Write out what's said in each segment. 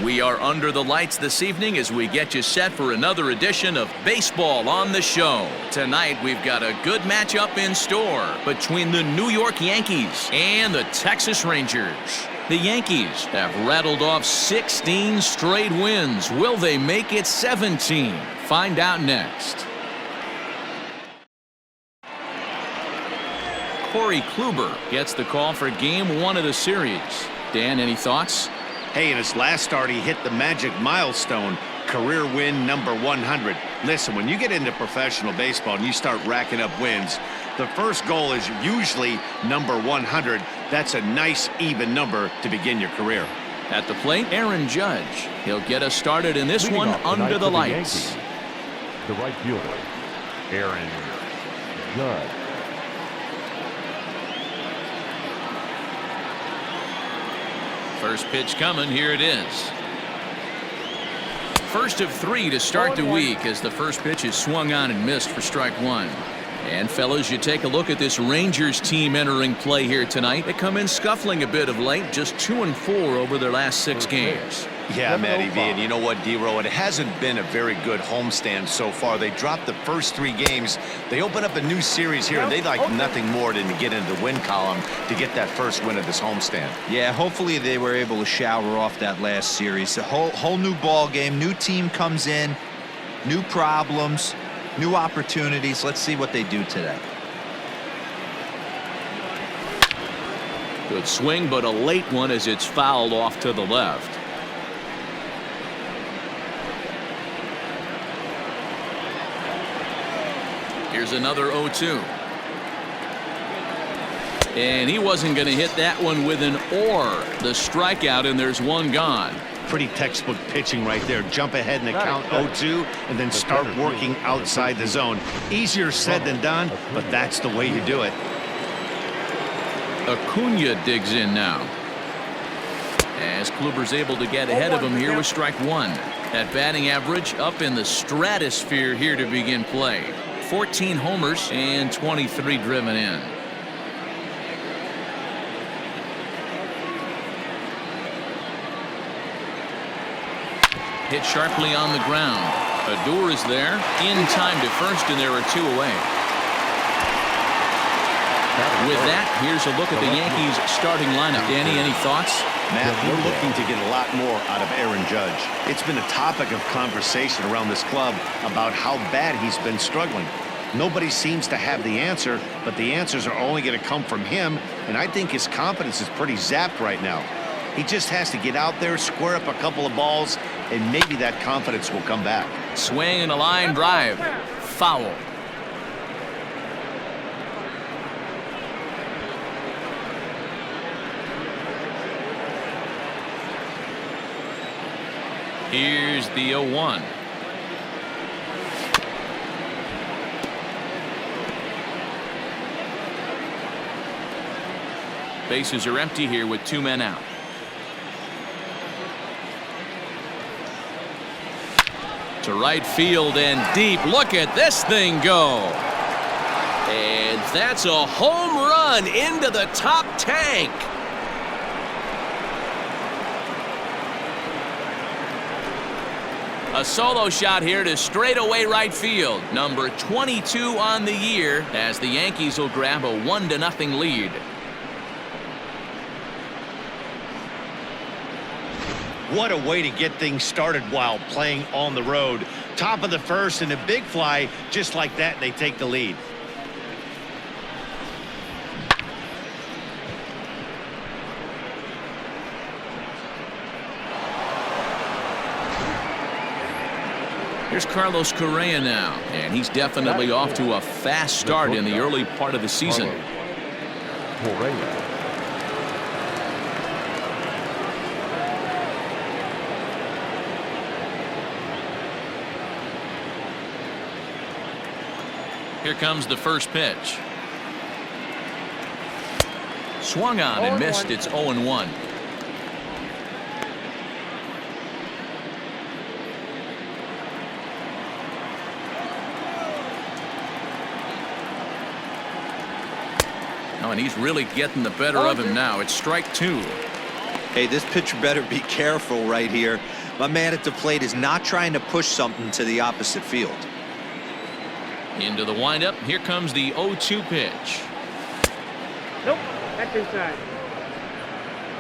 We are under the lights this evening as we get you set for another edition of Baseball on the Show. Tonight, we've got a good matchup in store between the New York Yankees and the Texas Rangers. The Yankees have rattled off 16 straight wins. Will they make it 17? Find out next. Corey Kluber gets the call for Game 1 of the series. Dan, any thoughts? Hey, in his last start, he hit the magic milestone, career win number 100. Listen, when you get into professional baseball and you start racking up wins, the first goal is usually number 100. That's a nice, even number to begin your career. At the plate, Aaron Judge. He'll get us started in this one under the lights. The right fielder, Aaron Judge. First pitch coming. Here it is. First of 3 to start the week as the first pitch is swung on and missed for strike 1. And fellas, you take a look at this Rangers team entering play here tonight. They come in scuffling a bit of late, just 2-4 over their last 6 games. Yeah, Matty V, and you know what, D-Row, it hasn't been a very good homestand so far. They dropped the first 3 games. They open up a new series here, and they'd like nothing more than to get into the win column to get that first win of this homestand. Yeah, hopefully they were able to shower off that last series. A whole new ball game, new team comes in, new problems, new opportunities. Let's see what they do today. Good swing, but a late one as it's fouled off to the left. Here's another 0-2. And he wasn't going to hit that one with an or. The strikeout, and there's one gone. Pretty textbook pitching right there. Jump ahead in the count 0-2 and then start working outside the zone. Easier said than done, but that's the way you do it. Acuna digs in now. As Kluber's able to get ahead of him here with strike 1. That batting average up in the stratosphere here to begin play. 14 homers and 23 driven in. Hit sharply on the ground. Odor is there in time to first, and there are 2 away. With that, here's a look at the Yankees starting lineup. Danny, any thoughts? Matt, we're looking to get a lot more out of Aaron Judge. It's been a topic of conversation around this club about how bad he's been struggling. Nobody seems to have the answer, but the answers are only going to come from him, and I think his confidence is pretty zapped right now. He just has to get out there, square up a couple of balls, and maybe that confidence will come back. Swing and a line drive. Foul. Here's the 0-1. Bases are empty here with 2 men out. To right field and deep. Look at this thing go. And that's a home run into the top tank. A solo shot here to straightaway right field. Number 22 on the year as the Yankees will grab a 1-0 lead. What a way to get things started while playing on the road. Top of the first and a big fly just like that, and they take the lead. Here's Carlos Correa now, and he's definitely off to a fast start in the early part of the season. Correa. Here comes the first pitch. Swung on and missed. It's 0-1. Oh, and he's really getting the better of him now. It's strike 2. Hey, this pitcher better be careful right here. My man at the plate is not trying to push something to the opposite field. Into the windup. Here comes the 0-2 pitch. Nope, that's inside.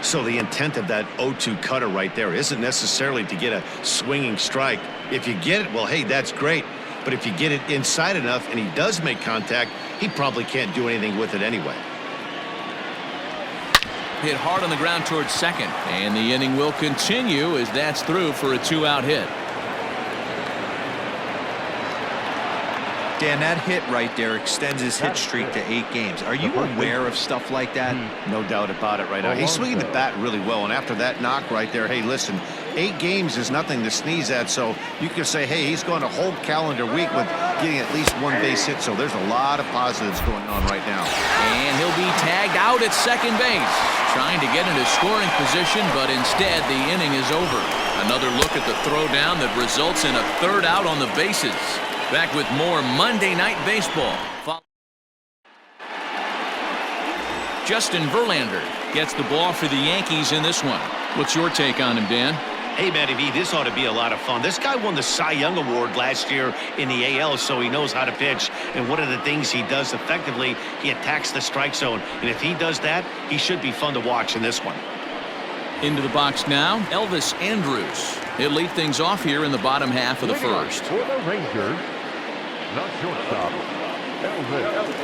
So the intent of that 0-2 cutter right there isn't necessarily to get a swinging strike. If you get it, well, hey, that's great. But if you get it inside enough and he does make contact, he probably can't do anything with it anyway. Hit hard on the ground towards second. And the inning will continue as that's through for a 2-out hit. Dan, that hit right there extends his hit streak to 8 games. Are you aware of stuff like that? No doubt about it right now. He's swinging the bat really well, and after that knock right there, hey, listen, 8 games is nothing to sneeze at, so you can say, hey, he's going a whole calendar week with getting at least 1 base hit, so there's a lot of positives going on right now. And he'll be tagged out at second base. Trying to get into scoring position, but instead the inning is over. Another look at the throwdown that results in a 3rd out on the bases. Back with more Monday Night Baseball. Justin Verlander gets the ball for the Yankees in this one. What's your take on him, Dan? Hey, Matty V, this ought to be a lot of fun. This guy won the Cy Young Award last year in the AL, so he knows how to pitch. And one of the things he does effectively, he attacks the strike zone. And if he does that, he should be fun to watch in this one. Into the box now, Elvis Andrus. He'll lead things off here in the bottom half of the first. For the Rangers, the shortstop, Elvis Andrus.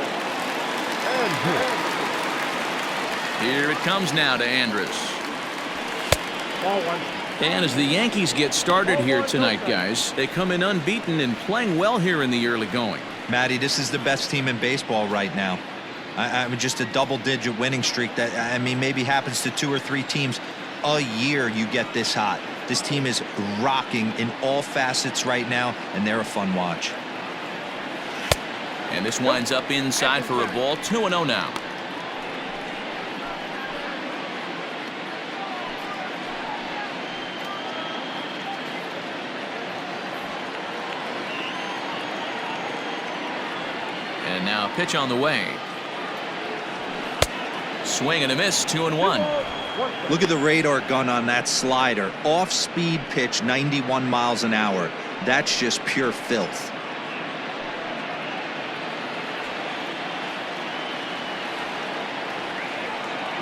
Here it comes now to Andrus. Ball 1. And as the Yankees get started here tonight, guys, they come in unbeaten and playing well here in the early going. Matty, this is the best team in baseball right now. I mean, just a double-digit winning streak that, I mean, maybe happens to 2 or 3 teams a year. You get this hot. This team is rocking in all facets right now, and they're a fun watch. And this winds up inside for a ball. 2-0 now. And now a pitch on the way. Swing and a miss, 2-1. Look at the radar gun on that slider. Off-speed pitch, 91 miles an hour. That's just pure filth.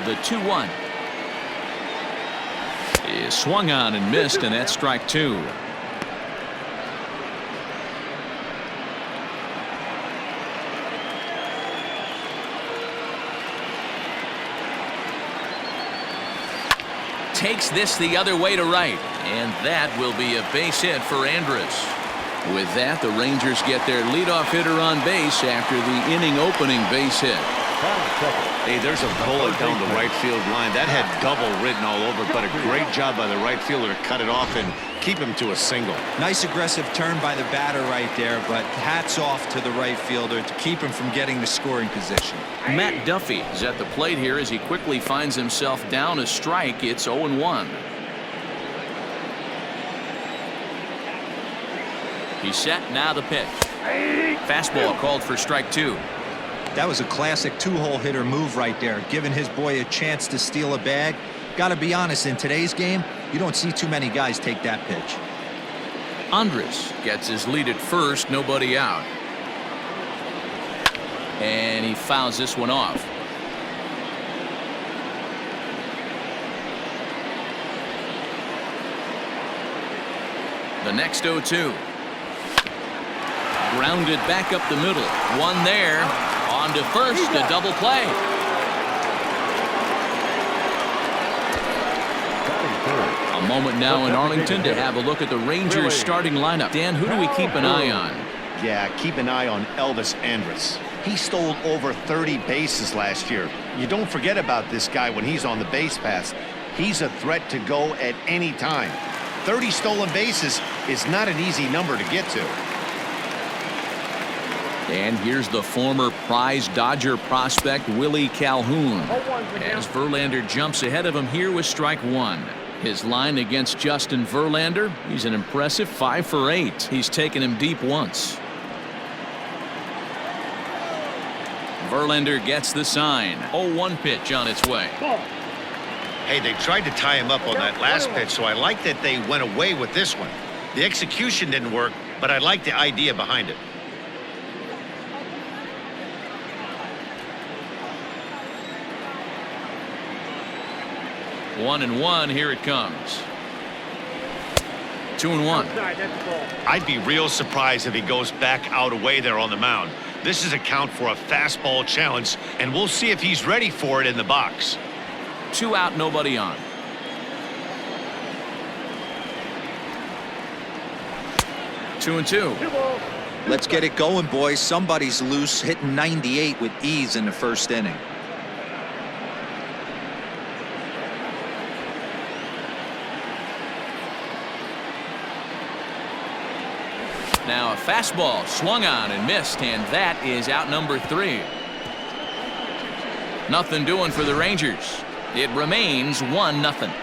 The 2-1 is swung on and missed, and that's strike 2. Takes this the other way to right, and that will be a base hit for Andrus. With that, the Rangers get their leadoff hitter on base after the inning opening base hit. Hey, there's a bullet down the right field line. That had double written all over, but a great job by the right fielder to cut it off and keep him to a single. Nice aggressive turn by the batter right there, but hats off to the right fielder to keep him from getting the scoring position. Matt Duffy is at the plate here as he quickly finds himself down a strike. It's 0-1. He's set, now the pitch. Fastball called for strike 2. That was a classic 2-hole hitter move right there, giving his boy a chance to steal a bag. Got to be honest, in today's game, you don't see too many guys take that pitch. Andrus gets his lead at first, nobody out. And he fouls this one off. The next 0-2. Grounded back up the middle. One there. On to first, a double play. A moment now in Arlington to have a look at the Rangers starting lineup. Dan, who do we keep an eye on? Yeah, keep an eye on Elvis Andrus. He stole over 30 bases last year. You don't forget about this guy when he's on the base pass. He's a threat to go at any time. 30 stolen bases is not an easy number to get to. And here's the former prize Dodger prospect Willie Calhoun as Verlander jumps ahead of him here with strike 1. His line against Justin Verlander, he's an impressive 5 for 8. He's taken him deep once. Verlander gets the sign. 0-1 pitch on its way. Hey, they tried to tie him up on that last pitch, so I like that they went away with this one. The execution didn't work, but I like the idea behind it. One and one, here it comes. 2-1. Outside, that's the ball. I'd be real surprised if he goes back out away there on the mound. This is a count for a fastball challenge, and we'll see if he's ready for it in the box. 2 out, nobody on. Two and two. Two balls. Let's get it going, boys. Somebody's loose, hitting 98 with ease in the first inning. Now a fastball swung on and missed, and that is out number 3. Nothing doing for the Rangers. It remains 1-0.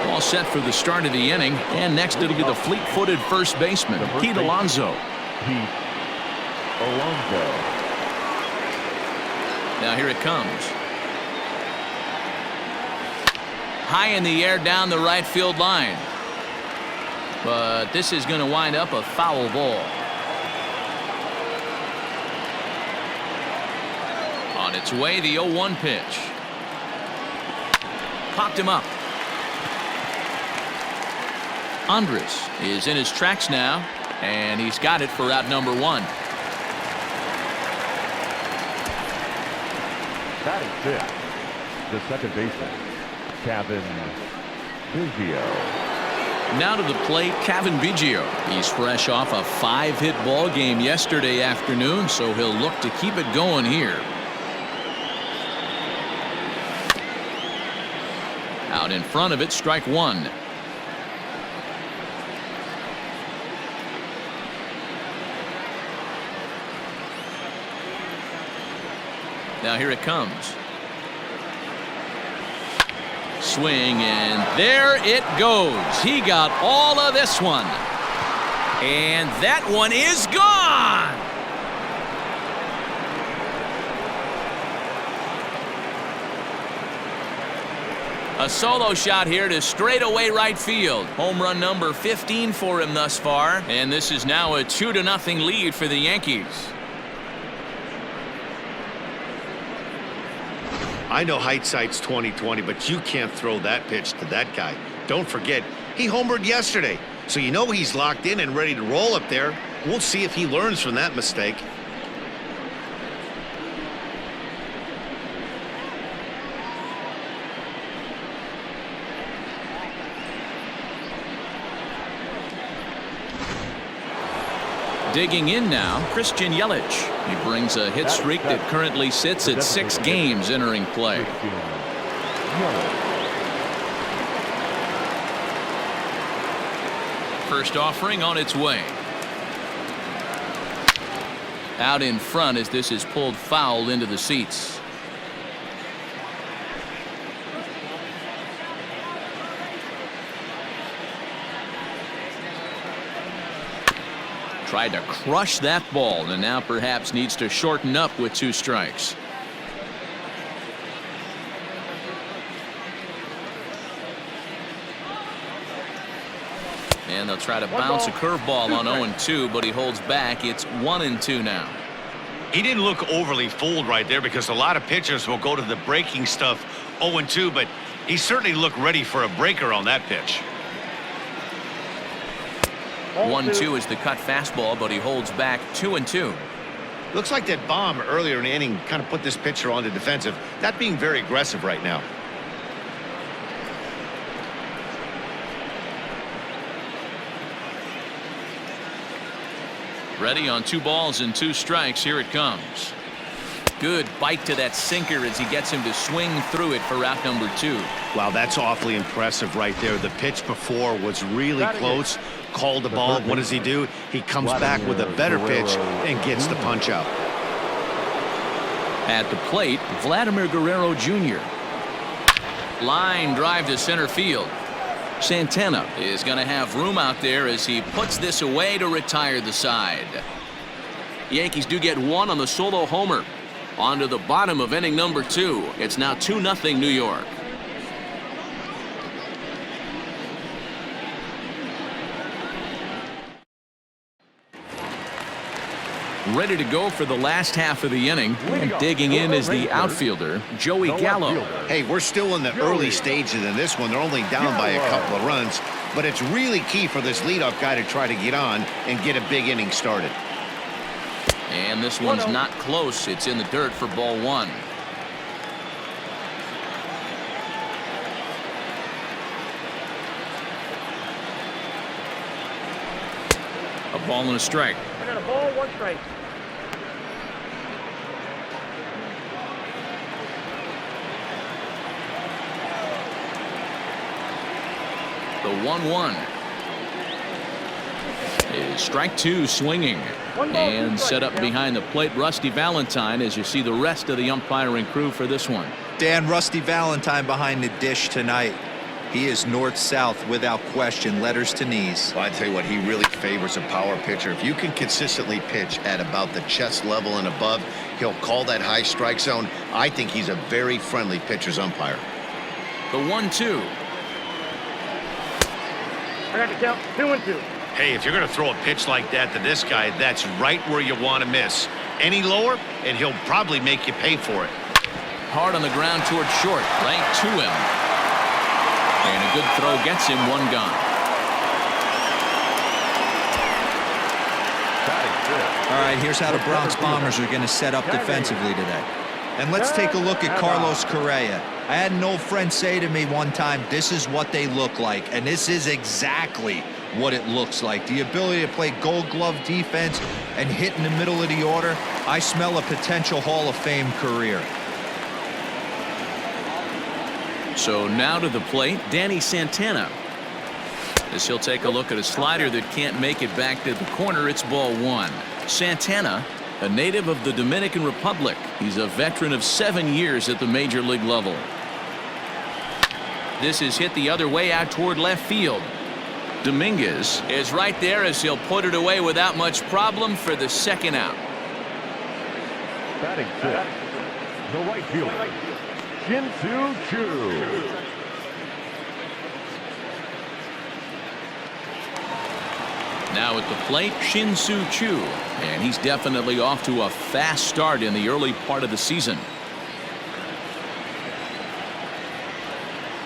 All set for the start of the inning, and next it'll be the fleet-footed first baseman, Pete Alonso. Pete Alonso. Now here it comes. High in the air down the right field line. But this is going to wind up a foul ball. On its way, the 0-1 pitch. Popped him up. Andres is in his tracks now, and he's got it for out number 1. Batting fifth, the second baseman, Kevin Biggio. Now to the plate, Kevin Biggio. He's fresh off a 5-hit ball game yesterday afternoon, so he'll look to keep it going here. Out in front of it, strike 1. Now here it comes. Swing, and there it goes. He got all of this one. And that one is gone. A solo shot here to straightaway right field. Home run number 15 for him thus far. And this is now a 2-0 lead for the Yankees. I know hindsight's 20/20, but you can't throw that pitch to that guy. Don't forget, he homered yesterday, so you know he's locked in and ready to roll up there. We'll see if he learns from that mistake. Digging in now, Christian Yelich. He brings a hit streak that currently sits at 6 games entering play. First offering on its way. Out in front as this is pulled foul into the seats. Tried to crush that ball, and now perhaps needs to shorten up with 2 strikes. And they'll try to bounce a curveball on 0-2, but he holds back. It's 1-2 now. He didn't look overly fooled right there because a lot of pitchers will go to the breaking stuff 0-2, but he certainly looked ready for a breaker on that pitch. 1-2 is the cut fastball, but he holds back 2-2. Looks like that bomb earlier in the inning kind of put this pitcher on the defensive. That being very aggressive right now. Ready on 2 balls and 2 strikes. Here it comes. Good bite to that sinker as he gets him to swing through it for out number 2. Wow, that's awfully impressive right there. The pitch before was really close. Called the ball. What does he do? He comes back with a better pitch and gets the punch out. At the plate, Vladimir Guerrero Jr. Line drive to center field. Santana is going to have room out there as he puts this away to retire the side. The Yankees do get one on the solo homer. On to the bottom of inning number 2. It's now 2-0 New York. Ready to go for the last half of the inning. And digging in is the outfielder, Joey Gallo. Hey, we're still in the early stages in this one. They're only down by a couple of runs, but it's really key for this leadoff guy to try to get on and get a big inning started. And this one's not close. It's in the dirt for ball 1. A ball and a strike. I got a ball, 1 strike. The 1-1 is strike 2 swinging. And set up behind the plate, Rusty Valentine, as you see the rest of the umpiring crew for this one. Dan, Rusty Valentine behind the dish tonight. He is north-south without question, letters to knees. Well, I tell you what, he really favors a power pitcher. If you can consistently pitch at about the chest level and above, he'll call that high strike zone. I think he's a very friendly pitcher's umpire. The 1-2. I got the count, 2-2. Hey, if you're going to throw a pitch like that to this guy, that's right where you want to miss. Any lower, and he'll probably make you pay for it. Hard on the ground towards short, right to him. And a good throw gets him 1 gone. All right, here's how the Bronx Bombers are going to set up defensively today. And let's take a look at Carlos Correa. I had an old friend say to me one time, this is what they look like. And this is exactly what it looks like. The ability to play gold glove defense and hit in the middle of the order. I smell a potential Hall of Fame career. So now to the plate, Danny Santana. As he'll take a look at a slider that can't make it back to the corner, it's ball 1. Santana, a native of the Dominican Republic. He's a veteran of 7 years at the major league level. This is hit the other way out toward left field. Dominguez is right there as he'll put it away without much problem for the 2nd out. Batting 6, the right fielder, Shin-Soo Choo. Now at the plate, Shin-Soo Choo, and he's definitely off to a fast start in the early part of the season.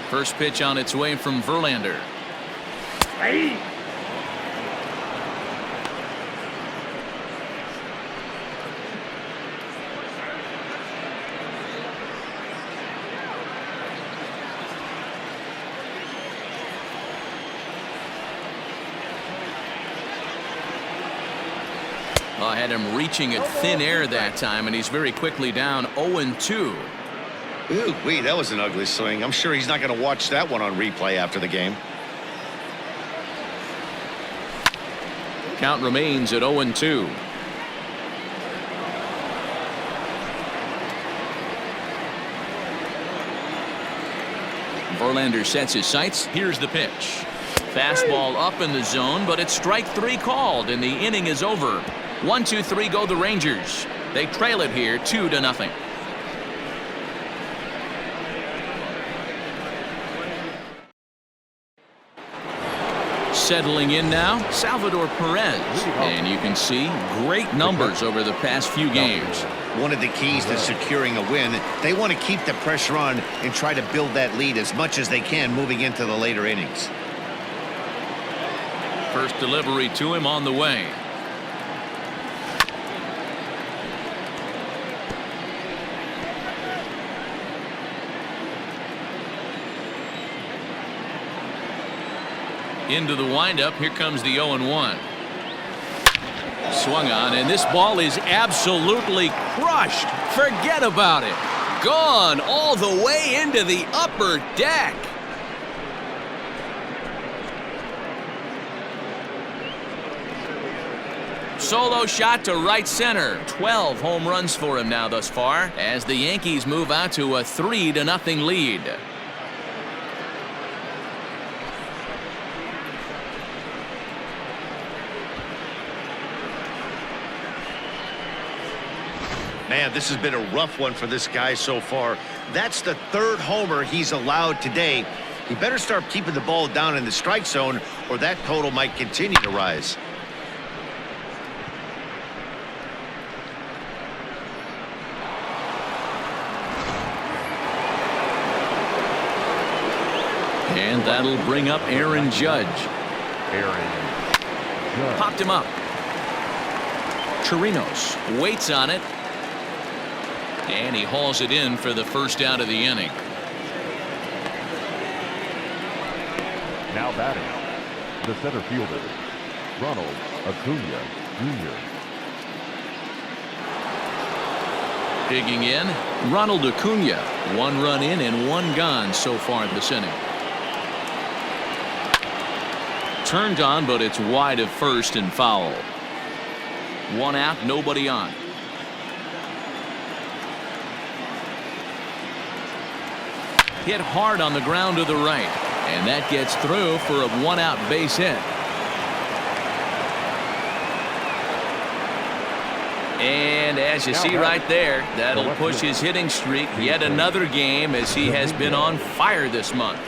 First pitch on its way from Verlander. Hey! I had him reaching at thin air that time, and he's very quickly down 0-2. Ooh, wait, that was an ugly swing. I'm sure he's not going to watch that one on replay after the game. Count remains at 0-2. Verlander sets his sights. Here's the pitch. Fastball up in the zone, but it's strike 3 called, and the inning is over. 1-2-3 go the Rangers. They trail it here 2-0. Settling in now, Salvador Perez. And you can see great numbers over the past few games. One of the keys to securing a win, they want to keep the pressure on and try to build that lead as much as they can moving into the later innings. First delivery to him on the way. Into the windup. Here comes the 0-1. Swung on, and this ball is absolutely crushed. Forget about it. Gone all the way into the upper deck. Solo shot to right center. 12 home runs for him now thus far as the Yankees move out to a 3-0 lead. Man, this has been a rough one for this guy so far. That's the third homer he's allowed today. He better start keeping the ball down in the strike zone, or that total might continue to rise. And that'll bring up Aaron Judge. Popped him up. Chirinos waits on it. And he hauls it in for the first out of the inning. Now batting, the center fielder, Ronald Acuna Jr. Digging in, Ronald Acuna. 1 run in and 1 gone so far this inning. Turned on, but it's wide of first and foul. 1 out, nobody on. Hit hard on the ground to the right, and that gets through for a 1-out base hit. And as you see right there, that'll push his hitting streak yet another game, as he has been on fire this month.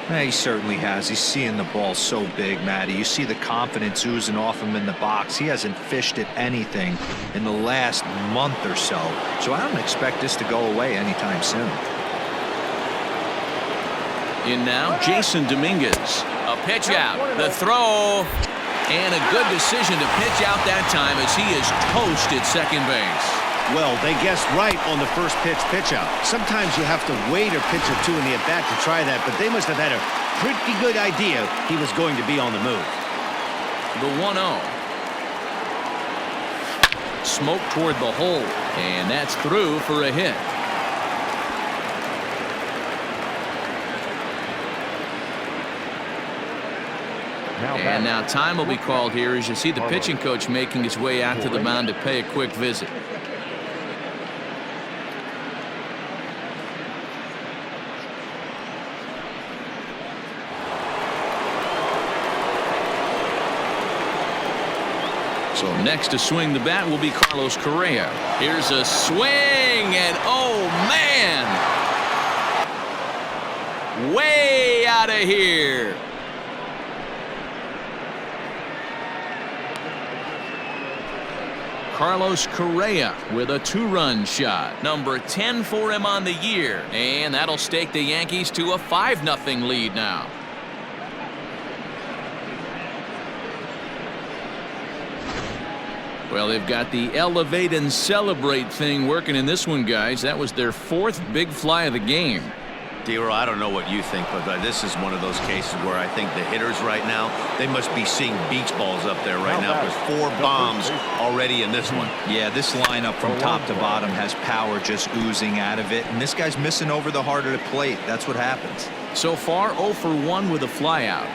Yeah, he certainly has. He's seeing the ball so big, Matty. You see the confidence oozing off him in the box. He hasn't fished at anything in the last month or so. So I don't expect this to go away anytime soon. In now, Jason Dominguez. A pitch out. The throw. And a good decision to pitch out that time, as he is toast at second base. Well, they guessed right on the first pitch out. Sometimes you have to wait a pitch or two in the at-bat to try that, but they must have had a pretty good idea he was going to be on the move. The 1-0. Smoke toward the hole, and that's through for a hit. And now time will be called here, as you see the pitching coach making his way out to the mound to pay a quick visit. So next to swing the bat will be Carlos Correa. Here's a swing, and oh man! Way out of here. Carlos Correa with a 2-run shot. Number 10 for him on the year. And that'll stake the Yankees to a 5-0 lead now. Well, they've got the elevate and celebrate thing working in this one, guys. That was their 4th big fly of the game. D-Roll, I don't know what you think, but this is one of those cases where I think the hitters right now, they must be seeing beach balls up there right now. There's 4 bombs already in this one. Yeah, this lineup from top to bottom has power just oozing out of it, and this guy's missing over the heart of the plate. That's what happens. So far, 0 for 1 with a flyout.